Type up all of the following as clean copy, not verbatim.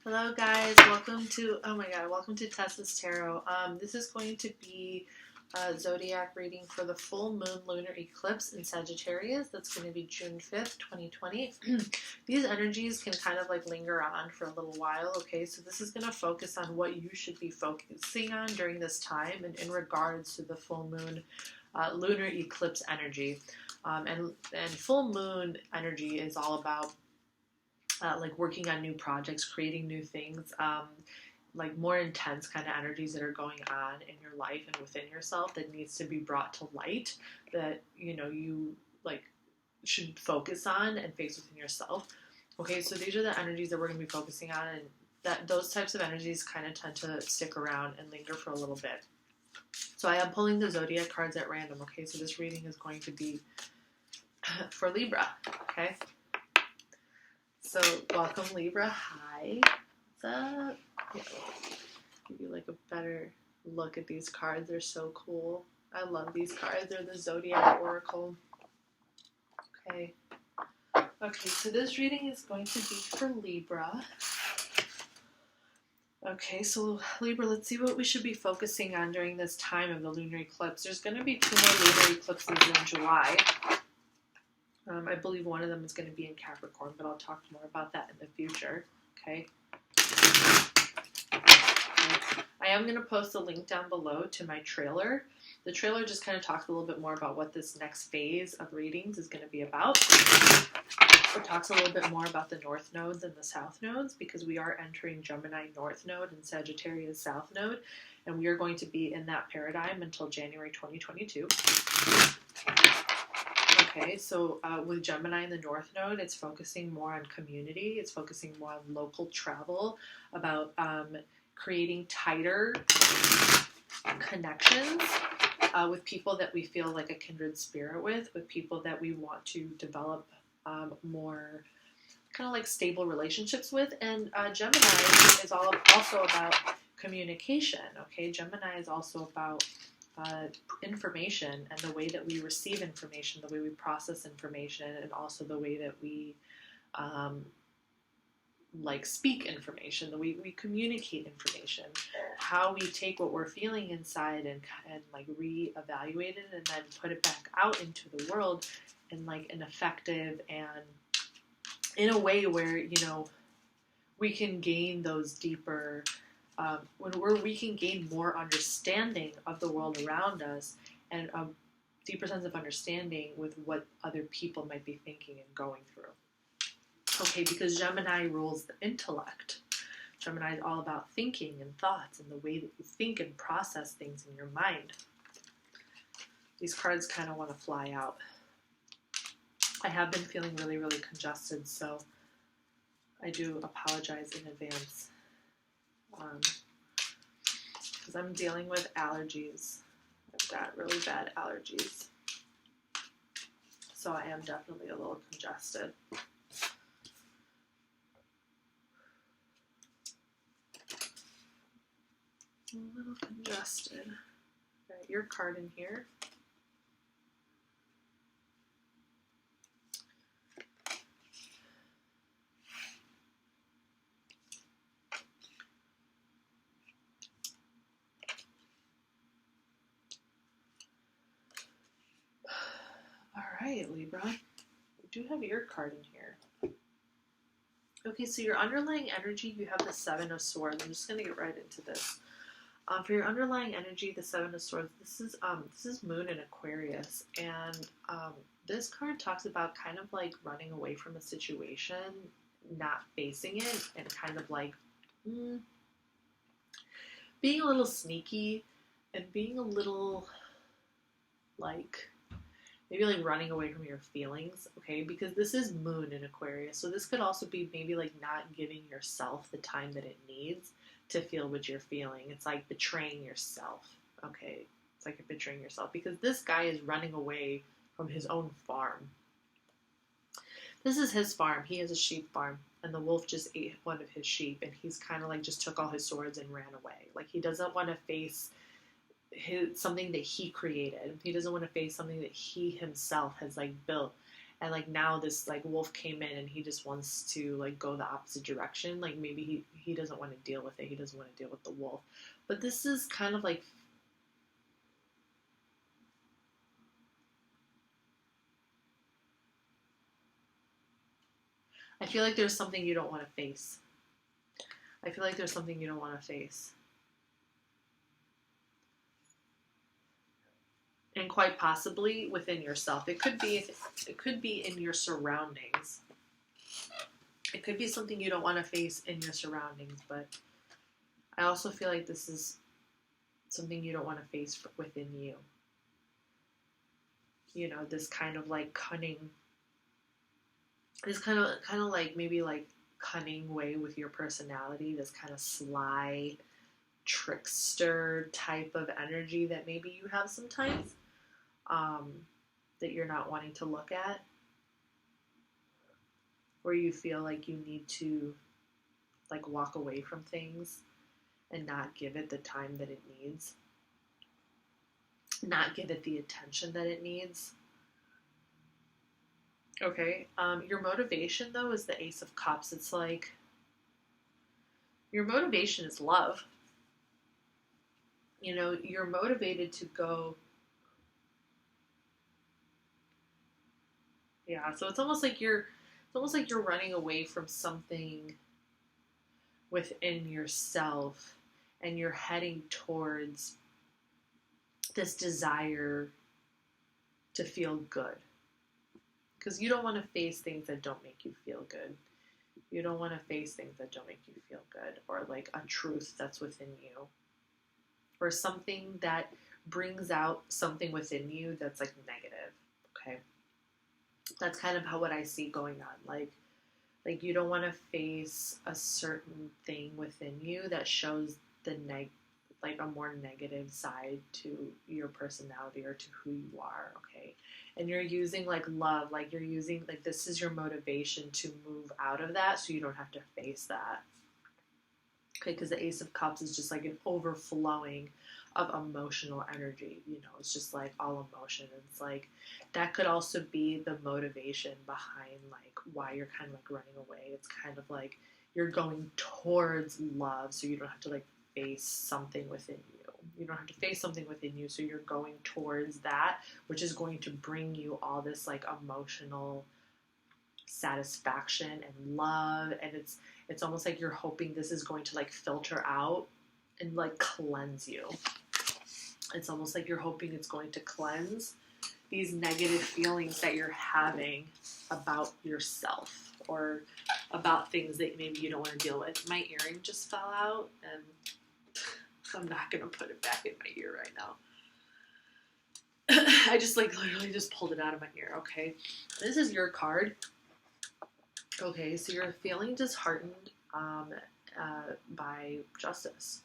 Hello guys, welcome to TESA's Tarot. This is going to be a zodiac reading for the full moon lunar eclipse in Sagittarius. That's going to be June 5th, 2020. These energies can kind of like linger on for a little while, okay? So this is going to focus on what you should be focusing on during this time and in regards to the full moon lunar eclipse energy. And full moon energy is all about like working on new projects, creating new things, like more intense kind of energies that are going on in your life and within yourself that needs to be brought to light, that, you know, you like should focus on and face within yourself. Okay, so these are the energies that we're going to be focusing on, and that those types of energies kind of tend to stick around and linger for a little bit. So I am pulling the zodiac cards at random, okay? So this reading is going to be for Libra, okay? So, welcome Libra. Hi. What's up? Yeah, give you like a better look at these cards. They're so cool. I love these cards. They're the Zodiac Oracle. Okay. Okay, so this reading is going to be for Libra. Okay, so Libra, let's see what we should be focusing on during this time of the lunar eclipse. There's going to be 2 more lunar eclipses in July. I believe one of them is going to be in Capricorn, but I'll talk more about that in the future, okay? I am going to post a link down below to my trailer. The trailer just kind of talks a little bit more about what this next phase of readings is going to be about. It talks a little bit more about the North nodes and the South nodes, because we are entering Gemini North node and Sagittarius South node, and we are going to be in that paradigm until January 2022. Okay, so with Gemini in the North Node, it's focusing more on community. It's focusing more on local travel, about creating tighter connections with people that we feel like a kindred spirit with people that we want to develop more kind of like stable relationships with. And Gemini is also about communication, okay? Gemini is also about information and the way that we receive information, the way we process information, and also the way that we like speak information, the way we communicate information, how we take what we're feeling inside and like reevaluate it and then put it back out into the world in like an effective and in a way where, you know, we can gain those deeper where we can gain more understanding of the world around us and a deeper sense of understanding with what other people might be thinking and going through. Okay, because Gemini rules the intellect. Gemini is all about thinking and thoughts and the way that you think and process things in your mind. These cards kind of want to fly out. I have been feeling really, really congested, so I do apologize in advance. Because I'm dealing with allergies. I've got really bad allergies. So I am definitely a little congested. A little congested. Got your card in here. Alright, Libra, we do have your card in here. Okay, so your underlying energy, you have the 7 of Swords. I'm just going to get right into this. For your underlying energy, the 7 of Swords, this is Moon in Aquarius, and this card talks about kind of like running away from a situation, not facing it, and kind of like being a little sneaky and being a little like maybe like running away from your feelings, okay? Because this is Moon in Aquarius, so this could also be maybe like not giving yourself the time that it needs to feel what you're feeling. It's like betraying yourself, okay? It's like you're betraying yourself because this guy is running away from his own farm. This is his farm. He has a sheep farm, and the wolf just ate one of his sheep, and he's kind of like just took all his swords and ran away. Like he doesn't want to face something that he created. He doesn't want to face something that he himself has like built and like now this like wolf came in and he just wants to like go the opposite direction. Like maybe he doesn't want to deal with it. He doesn't want to deal with the wolf. But this is kind of like, I feel like there's something you don't want to face. I feel like there's something you don't want to face. And quite possibly within yourself. It could be in your surroundings. It could be something you don't want to face in your surroundings, but I also feel like this is something you don't want to face within you. You know, this kind of like cunning, this kind of like maybe like cunning way with your personality, this kind of sly trickster type of energy that maybe you have sometimes, that you're not wanting to look at, or you feel like you need to like walk away from things and not give it the time that it needs, not give it the attention that it needs. Okay, your motivation though is the Ace of Cups. It's like your motivation is love. You know, you're motivated to go. Yeah, so it's almost like you're running away from something within yourself, and you're heading towards this desire to feel good. Because you don't want to face things that don't make you feel good. You don't want to face things that don't make you feel good, or like a truth that's within you, or something that brings out something within you that's like negative. Okay, that's kind of what I see going on. Like you don't want to face a certain thing within you that shows like a more negative side to your personality or to who you are. Okay, and you're using like love, like you're using like this is your motivation to move out of that, so you don't have to face that. Okay, because the Ace of Cups is just like an overflowing of emotional energy. You know, it's just like all emotion. It's like that could also be the motivation behind like why you're kind of like running away. It's kind of like you're going towards love, so you don't have to like face something within you. You don't have to face something within you, so you're going towards that, which is going to bring you all this like emotional satisfaction and love, and it's almost like you're hoping this is going to like filter out and like cleanse you. It's almost like you're hoping it's going to cleanse these negative feelings that you're having about yourself or about things that maybe you don't want to deal with. My earring just fell out, and I'm not going to put it back in my ear right now. I just like literally just pulled it out of my ear. Okay, this is your card. Okay, so you're feeling disheartened by justice.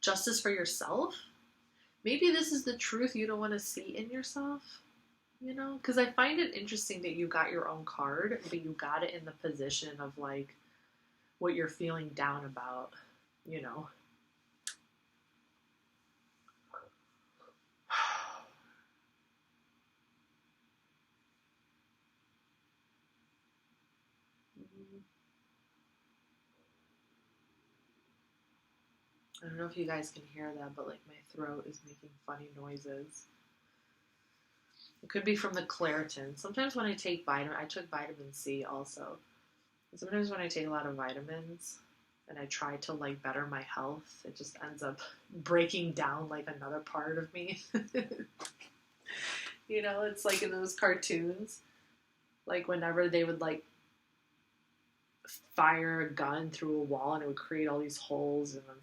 Justice for yourself? Maybe this is the truth you don't want to see in yourself, you know? Because I find it interesting that you got your own card, but you got it in the position of like what you're feeling down about, you know? I don't know if you guys can hear that, but like my throat is making funny noises. It could be from the Claritin. Sometimes when I take I took vitamin C also. And sometimes when I take a lot of vitamins and I try to like better my health, it just ends up breaking down like another part of me. You know, it's like in those cartoons, like whenever they would like fire a gun through a wall and it would create all these holes, and then,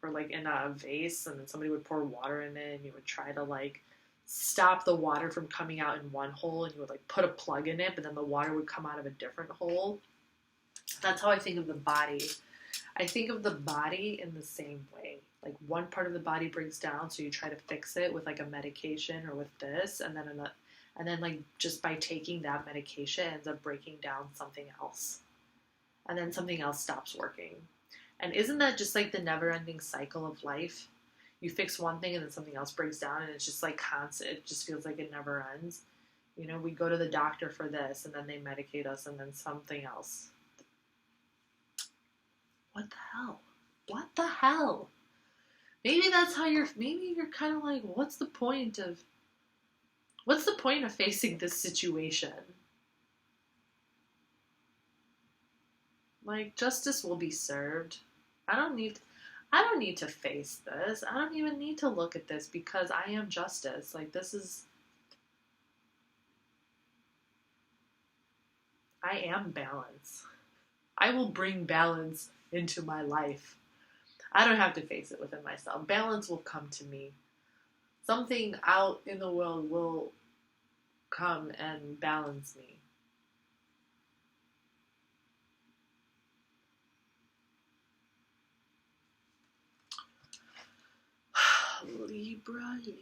or like in a vase, and then somebody would pour water in it and you would try to like stop the water from coming out in one hole, and you would like put a plug in it, but then the water would come out of a different hole. That's how I think of the body. I think of the body in the same way. Like one part of the body breaks down, so you try to fix it with like a medication or with this, and then like just by taking that medication it ends up breaking down something else, and then something else stops working. And isn't that just like the never-ending cycle of life? you fix one thing and then something else breaks down, and it's just like constant. It just feels like it never ends. You know, we go to the doctor for this, and then they medicate us, and then something else. What the hell? What the hell? Maybe that's how maybe you're kind of like, what's the point of facing this situation? Like, justice will be served. I don't need to face this. I don't even need to look at this because I am justice. Like, I am balance. I will bring balance into my life. I don't have to face it within myself. Balance will come to me. Something out in the world will come and balance me. Libra. Let me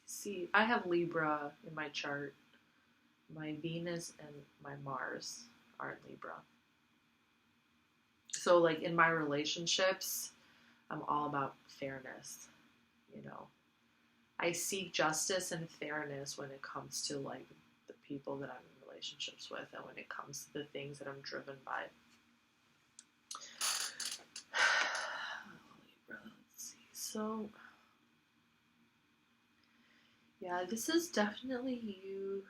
see. I have Libra in my chart. My Venus and my Mars are in Libra. So, like, in my relationships, I'm all about fairness, you know. I seek justice and fairness when it comes to, like, the people that I'm in relationships with and when it comes to the things that I'm driven by. Libra, let's see. So, yeah, this is definitely you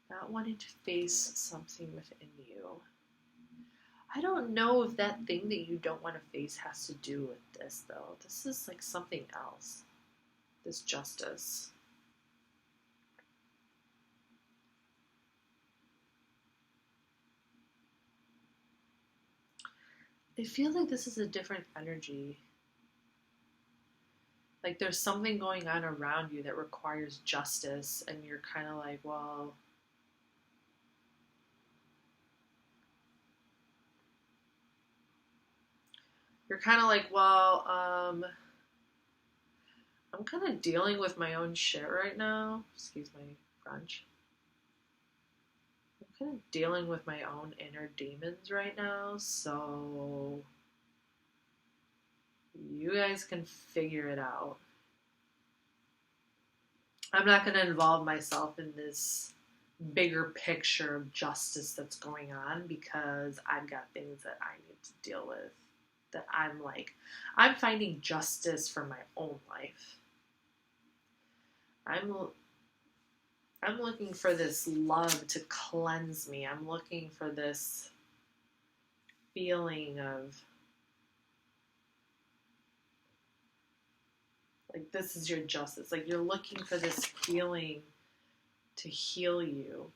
not wanting to face something within you. I don't know if that thing that you don't want to face has to do with this, though. This is like something else. This justice. I feel like this is a different energy. Like there's something going on around you that requires justice, and you're kind of like, well, I'm kind of dealing with my own shit right now. Excuse my French. I'm kind of dealing with my own inner demons right now, so you guys can figure it out. I'm not going to involve myself in this bigger picture of justice that's going on because I've got things that I need to deal with. That I'm finding justice for my own life. I'm looking for this love to cleanse me. I'm looking for this feeling of, like, this is your justice. Like, you're looking for this feeling to heal you,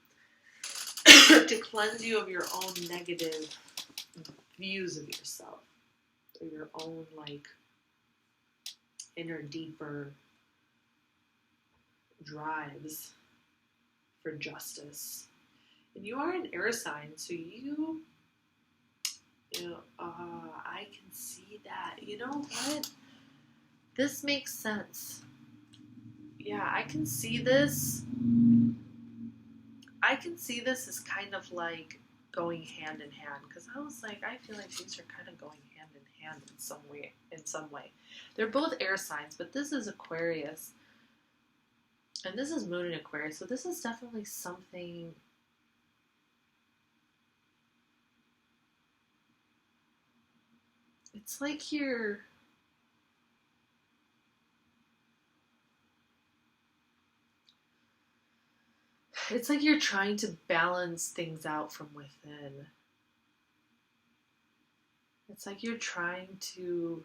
to cleanse you of your own negative views of yourself. Or your own, like, inner, deeper drives for justice. And you are an air sign, so I can see that. You know what? This makes sense. Yeah, I can see this. I can see this as kind of like going hand in hand, because I was like, I feel like these are kind of going hand in hand in some way. They're both air signs, but this is Aquarius. And this is Moon in Aquarius, so this is definitely something. It's like you're trying to balance things out from within. It's like you're trying to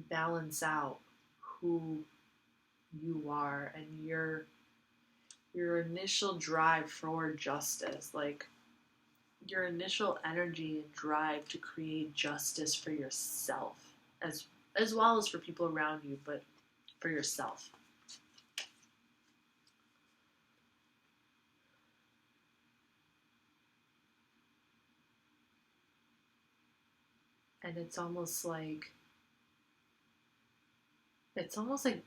balance out who you are and your initial drive for justice, like your initial energy and drive to create justice for yourself, as well as for people around you, but for yourself. And it's almost like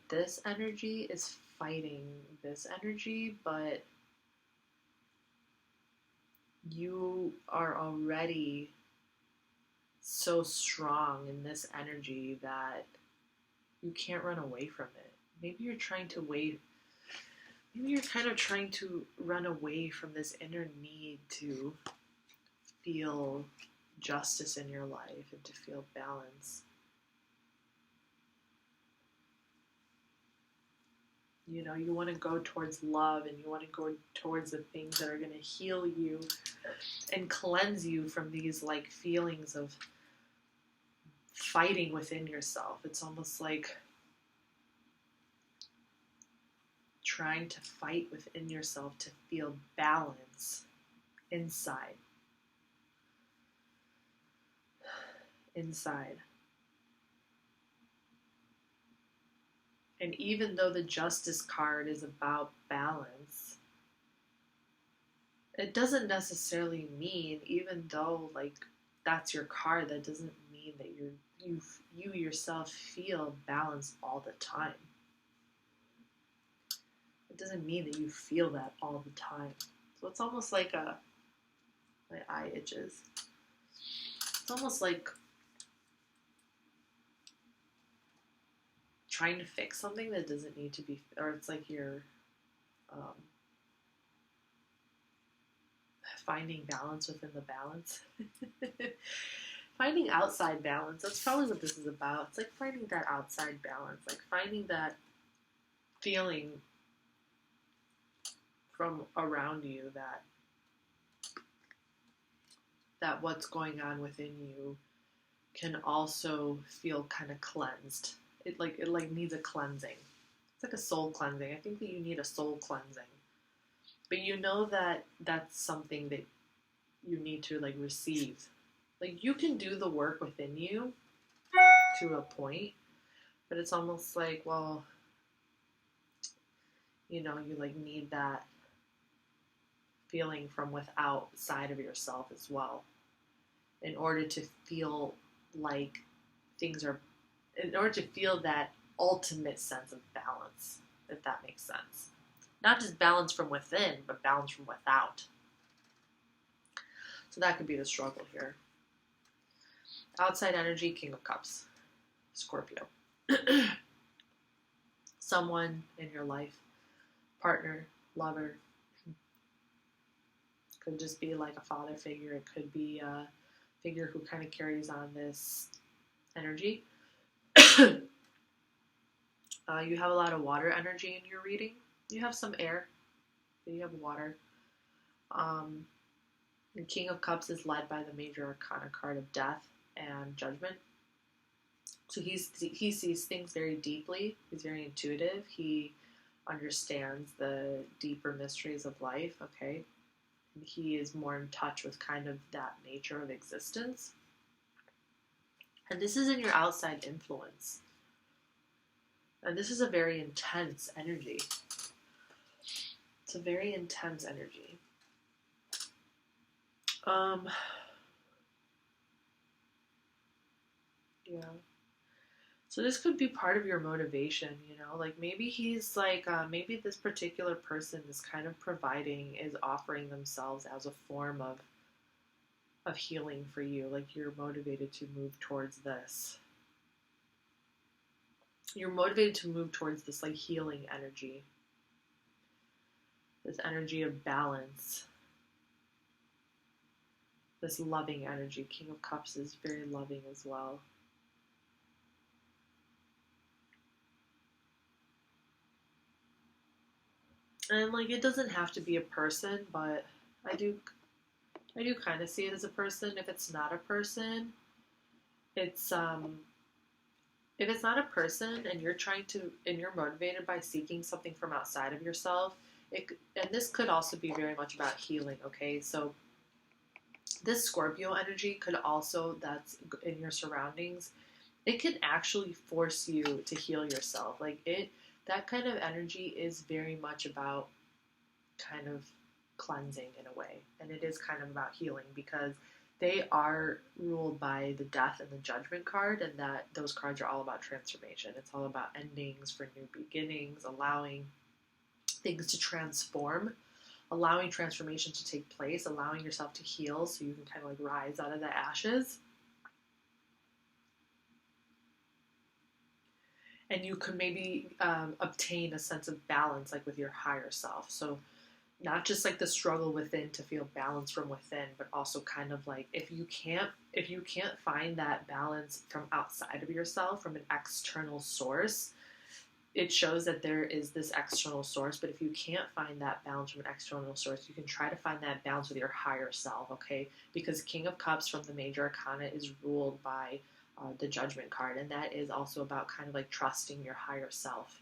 this energy is fighting this energy, but you are already so strong in this energy that you can't run away from it. Maybe you're trying to wait. Maybe you're kind of trying to run away from this inner need to feel justice in your life and to feel balance. You know, you want to go towards love, and you want to go towards the things that are going to heal you and cleanse you from these like feelings of fighting within yourself. It's almost like trying to fight within yourself to feel balance inside. And even though the Justice card is about balance, it doesn't necessarily mean, even though like that's your card, that doesn't mean that you yourself feel balanced all the time. It doesn't mean that you feel that all the time. So it's almost like my eye itches. It's almost like trying to fix something that doesn't need to be, or it's like you're finding balance within the balance. Finding outside balance, that's probably what this is about. It's like finding that outside balance, like finding that feeling from around you that what's going on within you can also feel kind of cleansed. It needs a cleansing. It's like a soul cleansing. I think that you need a soul cleansing. But you know that that's something that you need to like receive. Like you can do the work within you to a point, but it's almost like, well, you know, you like need that feeling from outside of yourself as well in order to feel like things are, in order to feel that ultimate sense of balance, if that makes sense. Not just balance from within, but balance from without. So that could be the struggle here. Outside energy, King of Cups, Scorpio. Someone in your life, partner, lover. Could just be like a father figure. It could be a figure who kind of carries on this energy. You have a lot of water energy in your reading. You have some air, but you have water. The King of Cups is led by the major arcana card of death and judgment. So he sees things very deeply. He's very intuitive. He understands the deeper mysteries of life, okay? And he is more in touch with kind of that nature of existence. And this is in your outside influence. And this is a very intense energy. It's a very intense energy. Yeah. So this could be part of your motivation, you know, like maybe he's like, maybe this particular person is kind of is offering themselves as a form of healing for you. Like you're motivated to move towards this. You're motivated to move towards this like healing energy. This energy of balance. This loving energy. King of Cups is very loving as well. And like it doesn't have to be a person, but I do kind of see it as a person. If it's not a person, it's if it's not a person and you're motivated by seeking something from outside of yourself, and this could also be very much about healing, okay? So this Scorpio energy could also, that's in your surroundings, it can actually force you to heal yourself. Like that kind of energy is very much about kind of cleansing in a way. And it is kind of about healing because they are ruled by the Death and the Judgment card, and that those cards are all about transformation. It's all about endings for new beginnings, allowing things to transform, allowing transformation to take place, allowing yourself to heal so you can kind of like rise out of the ashes. And you could maybe obtain a sense of balance, like with your higher self. So not just like the struggle within to feel balance from within, but also kind of like if you can't find that balance from outside of yourself, from an external source, it shows that there is this external source. But if you can't find that balance from an external source, you can try to find that balance with your higher self, okay? Because King of Cups from the Major Arcana is ruled by the Judgment card, and that is also about kind of like trusting your higher self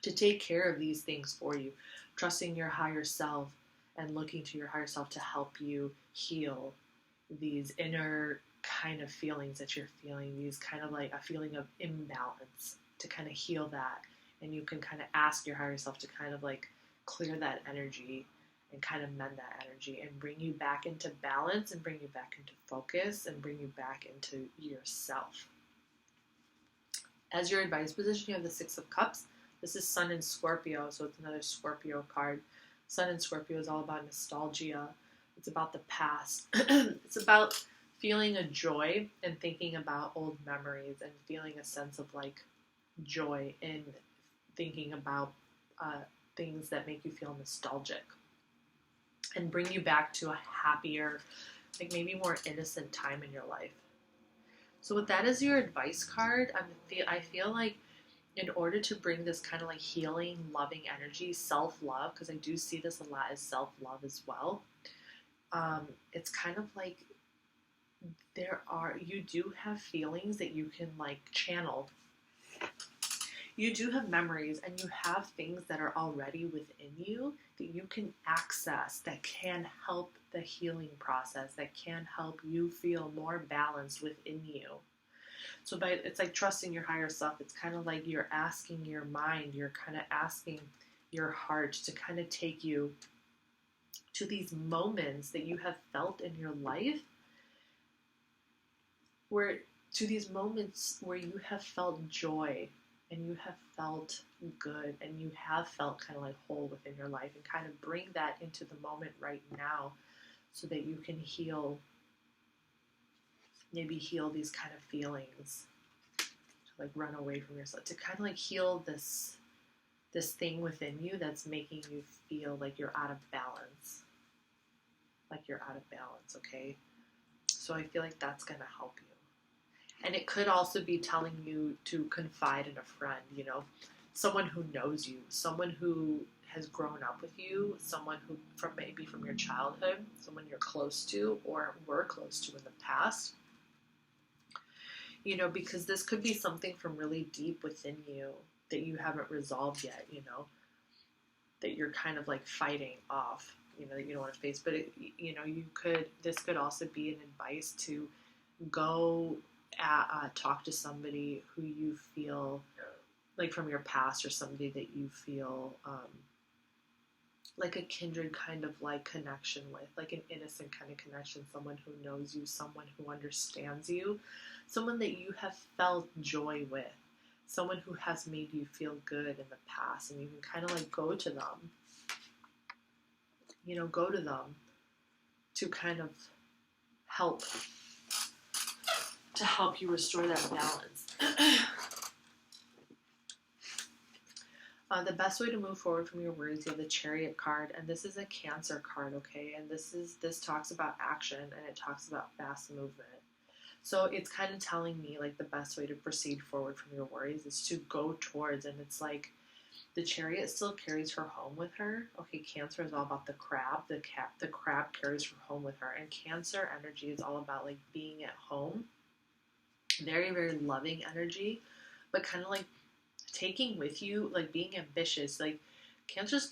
to take care of these things for you, trusting your higher self and looking to your higher self to help you heal these inner kind of feelings that you're feeling, these kind of like a feeling of imbalance, to kind of heal that. And you can kind of ask your higher self to kind of like clear that energy and kind of mend that energy and bring you back into balance and bring you back into focus and bring you back into yourself. As your advice position, you have the Six of Cups. This is Sun in Scorpio, so it's another Scorpio card. Sun in Scorpio is all about nostalgia. It's about the past. It's about feeling a joy and thinking about old memories and feeling a sense of like joy in thinking about things that make you feel nostalgic and bring you back to a happier, like maybe more innocent time in your life. So with that as your advice card, I feel like in order to bring this kind of like healing, loving energy, self-love, because I do see this a lot as self-love as well, it's kind of like you do have feelings that you can like channel. You do have memories and you have things that are already within you that you can access that can help the healing process, that can help you feel more balanced within you. So it's like trusting your higher self. It's kind of like you're asking your mind, you're kind of asking your heart to kind of take you to these moments that you have felt in your life, to these moments where you have felt joy and you have felt good and you have felt kind of like whole within your life, and kind of bring that into the moment right now so that you can maybe heal these kind of feelings, to like run away from yourself, to kind of like heal this thing within you that's making you feel like you're out of balance. Okay? So I feel like that's going to help you. And it could also be telling you to confide in a friend, someone who knows you, someone who has grown up with you, someone who maybe from your childhood, someone you're close to or were close to in the past. Because this could be something from really deep within you that you haven't resolved yet, that you're kind of like fighting off, that you don't want to face. But this could also be an advice to go talk to somebody who you feel like from your past, or somebody that you feel like a kindred kind of like connection with, like an innocent kind of connection, someone who knows you, someone who understands you, someone that you have felt joy with, someone who has made you feel good in the past, and you can kind of like go to them to kind of help you restore that balance. The best way to move forward from your worries, you have the Chariot card, and this is a Cancer card, okay? And this talks about action, and it talks about fast movement. So it's kind of telling me like the best way to proceed forward from your worries is to go towards, and it's like the Chariot still carries her home with her. Okay, Cancer is all about the crab. The crab carries her home with her, and Cancer energy is all about like being at home. Very, very loving energy, but kind of like taking with you, like being ambitious. Like Cancers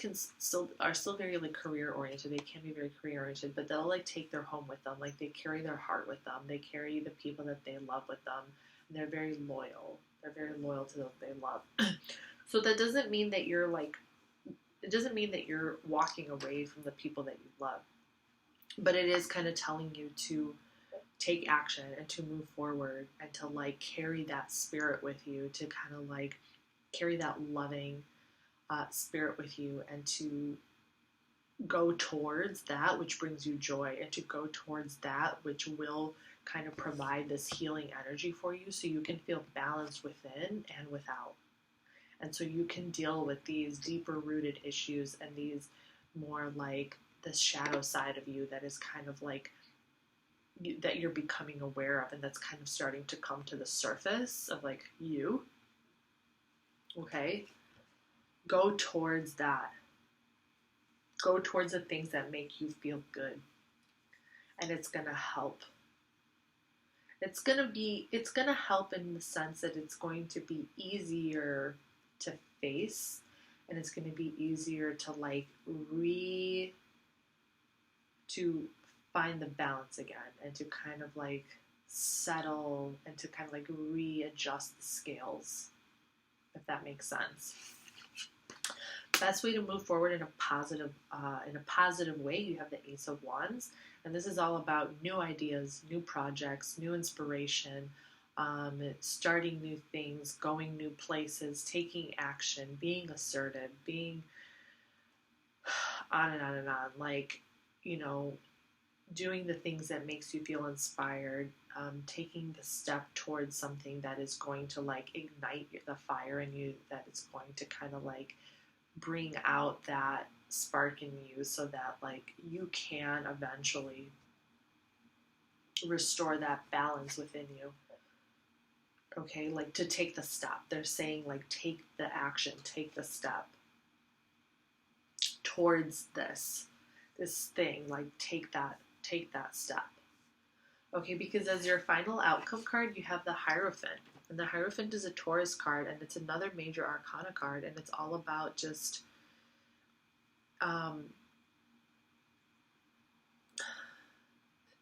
are still very like career oriented. They can be very career oriented, but they'll like take their home with them. Like they carry their heart with them. They carry the people that they love with them. And they're very loyal. They're very loyal to those they love. So that doesn't mean that you're walking away from the people that you love. But it is kind of telling you to take action and to move forward and to like carry that spirit with you, to kind of like carry that loving spirit with you, and to go towards that which brings you joy, and to go towards that which will kind of provide this healing energy for you so you can feel balanced within and without. And so you can deal with these deeper rooted issues and these more like the shadow side of you that is kind of like that you're becoming aware of, and that's kind of starting to come to the surface of like you. Okay? Go towards that. Go towards the things that make you feel good. And it's going to help. It's going to help in the sense that it's going to be easier to face, and it's going to be easier to like to find the balance again, and to kind of like settle and to kind of like readjust the scales, if that makes sense. Best way to move forward in a positive way, you have the Ace of Wands, and this is all about new ideas, new projects, new inspiration, starting new things, going new places, taking action, being assertive, being on and on and on, like, you know, doing the things that makes you feel inspired, taking the step towards something that is going to like ignite the fire in you, that is going to kind of like bring out that spark in you so that like you can eventually restore that balance within you. Okay, like to take the step. They're saying like take the action, take the step towards this thing, like take that step. Okay, because as your final outcome card, you have the Hierophant. And the Hierophant is a Taurus card, and it's another major arcana card, and it's all about just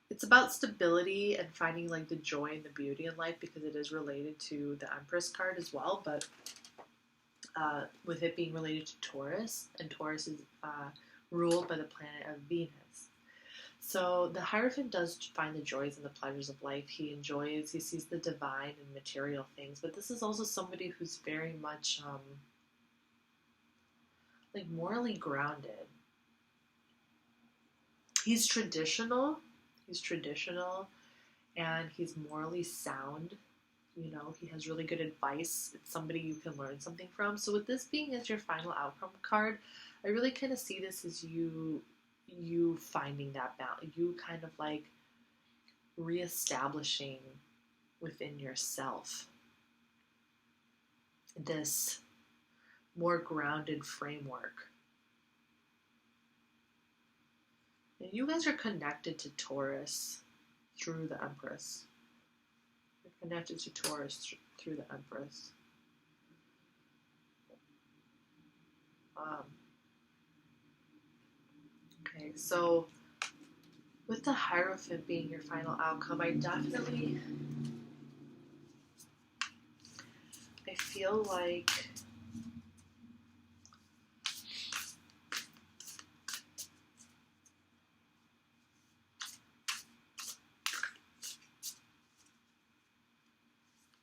it's about stability and finding like the joy and the beauty in life, because it is related to the Empress card as well, but with it being related to Taurus, and Taurus is ruled by the planet of Venus. So the Hierophant does find the joys and the pleasures of life. He sees the divine in material things, but this is also somebody who's very much like morally grounded. He's traditional, and he's morally sound. You know, he has really good advice. It's somebody you can learn something from. So with this being as your final outcome card, I really kind of see this as you finding that balance, you kind of like reestablishing within yourself this more grounded framework. And you guys are connected to Taurus through the Empress. You're connected to Taurus through the Empress. Okay, so with the Hierophant being your final outcome, I feel like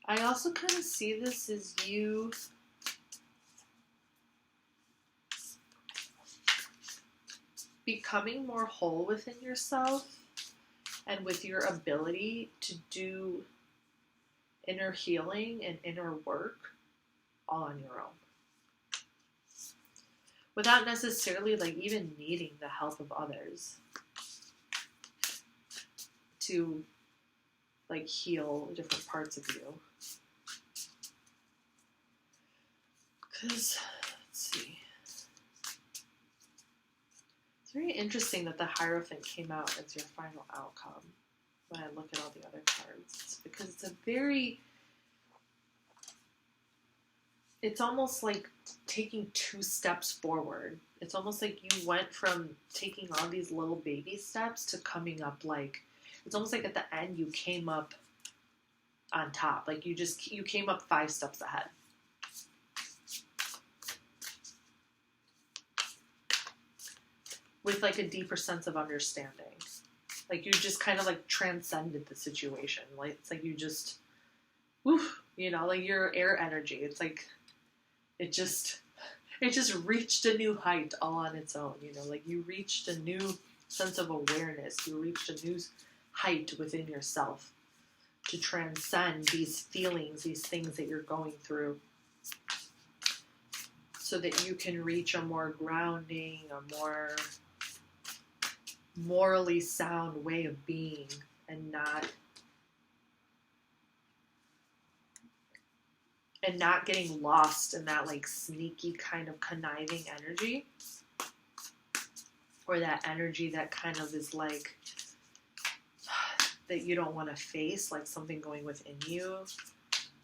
I also kind of see this as you becoming more whole within yourself and with your ability to do inner healing and inner work all on your own, without necessarily like even needing the help of others to like heal different parts of you. Because let's see, it's very interesting that the Hierophant came out as your final outcome when I look at all the other cards, because it's almost like taking 2 steps forward. It's almost like you went from taking all these little baby steps to coming up, like, it's almost like at the end you came up on top. Like you came up 5 steps ahead. With like a deeper sense of understanding. Like you just kind of like transcended the situation. Like it's like you just, woof, you know, like your air energy. It's like, it just reached a new height all on its own. You know, like you reached a new sense of awareness. You reached a new height within yourself to transcend these feelings, these things that you're going through, so that you can reach a more grounding, a more morally sound way of being, and not getting lost in that like sneaky kind of conniving energy, or that energy that kind of is like that you don't want to face, like something going within you,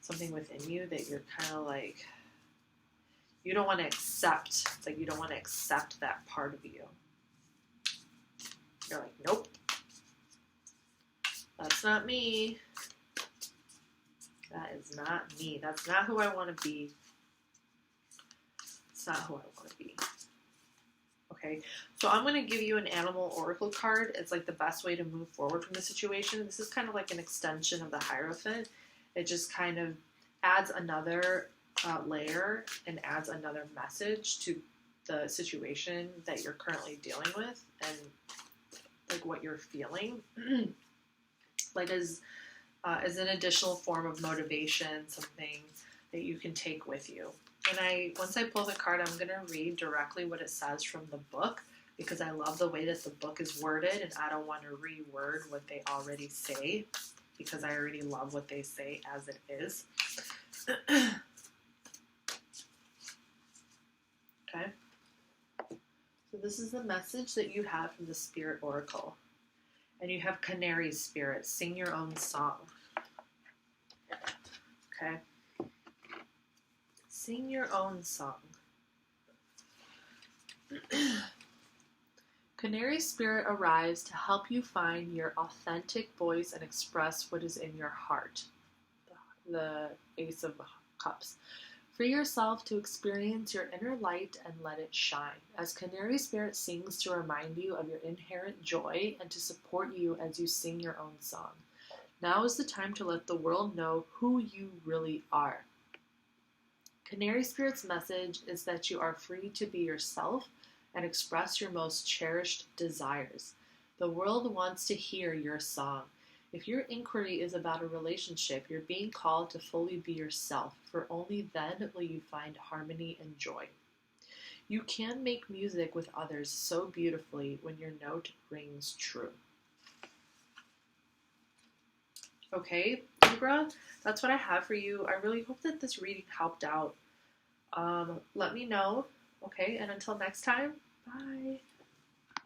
something within you that you're kind of like, you don't want to accept. It's like you don't want to accept that part of you. You're like, nope, that's not me. That is not me. That's not who I want to be. It's not who I want to be. Okay, so I'm going to give you an animal oracle card. It's like the best way to move forward from the situation. This is kind of like an extension of the Hierophant. It just kind of adds another layer and adds another message to the situation that you're currently dealing with, and like what you're feeling. Like as an additional form of motivation, something that you can take with you. And once I pull the card, I'm going to read directly what it says from the book, because I love the way that the book is worded, and I don't want to reword what they already say, because I already love what they say as it is. Okay. So this is the message that you have from the Spirit Oracle. And you have Canary Spirit. Sing your own song. Okay. Sing your own song. Canary Spirit arrives to help you find your authentic voice and express what is in your heart. The Ace of Cups. Free yourself to experience your inner light and let it shine, as Canary Spirit sings to remind you of your inherent joy and to support you as you sing your own song. Now is the time to let the world know who you really are. Canary Spirit's message is that you are free to be yourself and express your most cherished desires. The world wants to hear your song. If your inquiry is about a relationship, you're being called to fully be yourself, for only then will you find harmony and joy. You can make music with others so beautifully when your note rings true. Okay, Libra, that's what I have for you. I really hope that this reading helped out. Let me know. Okay, and until next time, bye.